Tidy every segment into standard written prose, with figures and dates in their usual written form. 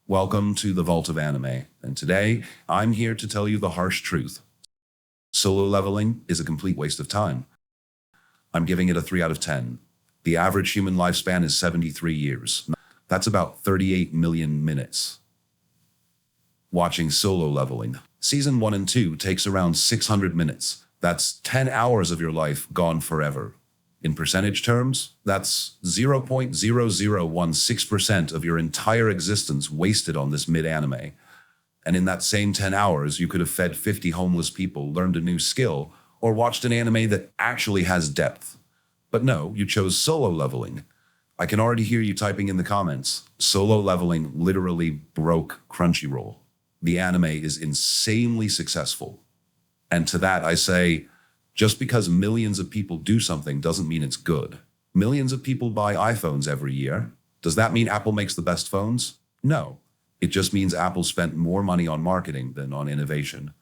Welcome to the Vault of Anime, and today I'm here to tell you the harsh truth. Solo leveling is a complete waste of time. I'm giving it a 3 out of 10. The average human lifespan is 73 years. That's about 38 million minutes. Watching solo leveling. Season 1 and 2 takes around 600 minutes. That's 10 hours of your life gone forever. In percentage terms, that's 0.0016% of your entire existence wasted on this mid-anime. And in that same 10 hours, you could have fed 50 homeless people, learned a new skill, or watched an anime that actually has depth. But no, you chose solo leveling. I can already hear you typing in the comments. Solo leveling literally broke Crunchyroll. The anime is insanely successful. And to that I say, just because millions of people do something doesn't mean it's good. Millions of people buy iPhones every year. Does that mean Apple makes the best phones? No. It just means Apple spent more money on marketing than on innovation.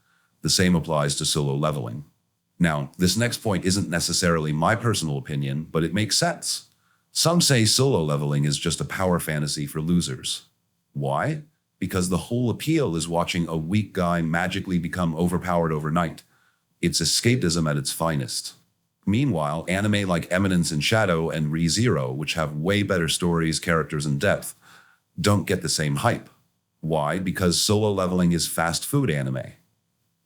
The same applies to solo leveling. Now, this next point isn't necessarily my personal opinion, but it makes sense. Some say solo leveling is just a power fantasy for losers. Why? Because the whole appeal is watching a weak guy magically become overpowered overnight. It's escapism at its finest. Meanwhile, anime like Eminence in Shadow and Re:Zero, which have way better stories, characters, and depth, don't get the same hype. Why? Because solo leveling is fast food anime.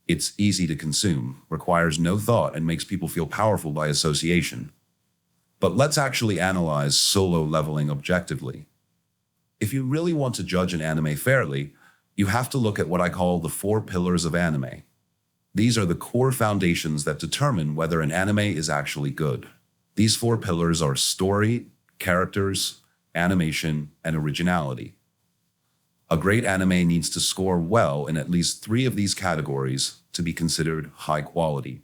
It's easy to consume, requires no thought, and makes people feel powerful by association. But let's actually analyze solo leveling objectively. If you really want to judge an anime fairly, you have to look at what I call the 4 pillars of anime. These are the core foundations that determine whether an anime is actually good. These 4 pillars are story, characters, animation, and originality. A great anime needs to score well in at least 3 of these categories to be considered high quality.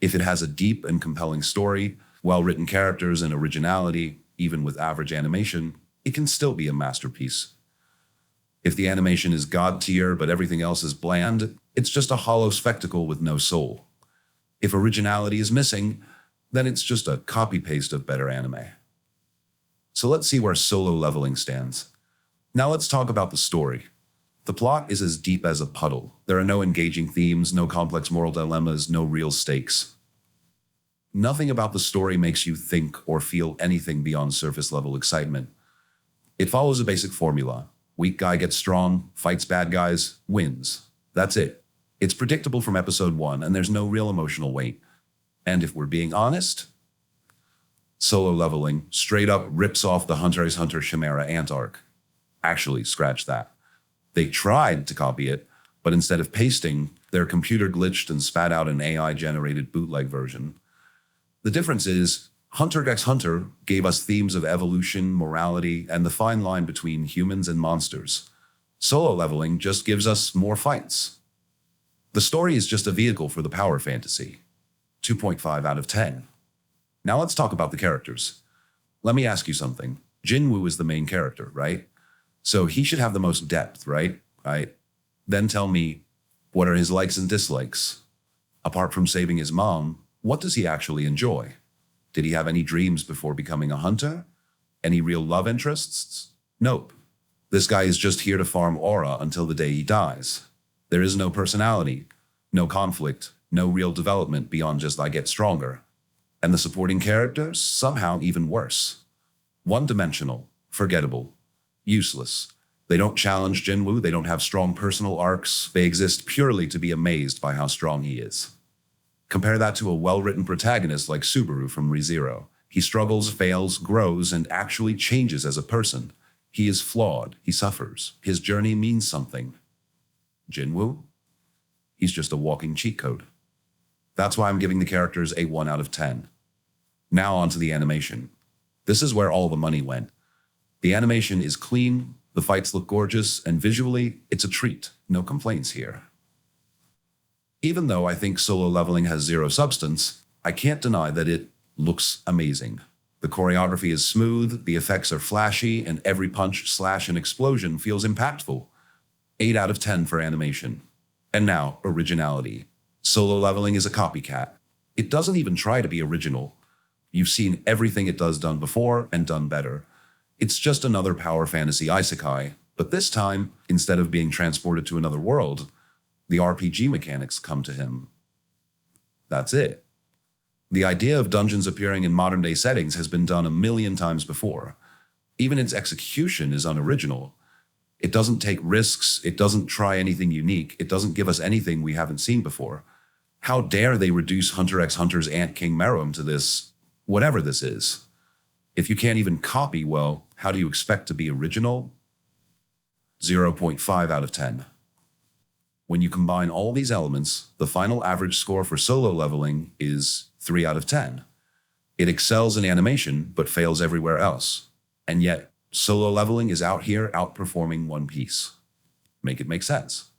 If it has a deep and compelling story, well-written characters, and originality, even with average animation, it can still be a masterpiece. If the animation is god tier but everything else is bland, it's just a hollow spectacle with no soul. If originality is missing, then it's just a copy-paste of better anime. So let's see where solo leveling stands. Now let's talk about the story. The plot is as deep as a puddle. There are no engaging themes, no complex moral dilemmas, no real stakes. Nothing about the story makes you think or feel anything beyond surface-level excitement. It follows a basic formula. Weak guy gets strong, fights bad guys, wins. That's it. It's predictable from episode 1, and there's no real emotional weight. And if we're being honest, solo leveling straight up rips off the Hunter x Hunter Chimera Ant arc. Actually, scratch that. They tried to copy it, but instead of pasting, their computer glitched and spat out an AI-generated bootleg version. The difference is, Hunter x Hunter gave us themes of evolution, morality, and the fine line between humans and monsters. Solo leveling just gives us more fights. The story is just a vehicle for the power fantasy. 2.5 out of 10. Now let's talk about the characters. Let me ask you something. Jinwoo is the main character, right? So he should have the most depth, right? Then tell me, what are his likes and dislikes? Apart from saving his mom, what does he actually enjoy? Did he have any dreams before becoming a hunter? Any real love interests? Nope. This guy is just here to farm aura until the day he dies. There is no personality, no conflict, no real development beyond just I get stronger. And the supporting characters, somehow even worse. One-dimensional, forgettable, useless. They don't challenge Jinwoo, they don't have strong personal arcs, they exist purely to be amazed by how strong he is. Compare that to a well-written protagonist like Subaru from Re:Zero. He struggles, fails, grows, and actually changes as a person. He is flawed, he suffers, his journey means something. Jinwoo? He's just a walking cheat code. That's why I'm giving the characters a 1 out of 10. Now on to the animation. This is where all the money went. The animation is clean, the fights look gorgeous, and visually, it's a treat. No complaints here. Even though I think solo leveling has zero substance, I can't deny that it looks amazing. The choreography is smooth, the effects are flashy, and every punch, slash, and explosion feels impactful. 8 out of 10 for animation. And now, originality. Solo leveling is a copycat. It doesn't even try to be original. You've seen everything it does done before and done better. It's just another power fantasy isekai, But this time, instead of being transported to another world, the RPG mechanics come to him. That's it. The idea of dungeons appearing in modern-day settings has been done a million times before. Even its execution is unoriginal. It doesn't take risks, it doesn't try anything unique, it doesn't give us anything we haven't seen before. How dare they reduce Hunter x Hunter's Ant King Meruem to this, whatever this is? If you can't even copy, well, how do you expect to be original? 0.5 out of 10. When you combine all these elements, the final average score for solo leveling is 3 out of 10. It excels in animation, but fails everywhere else. And yet, solo leveling is out here outperforming One Piece. Make it make sense.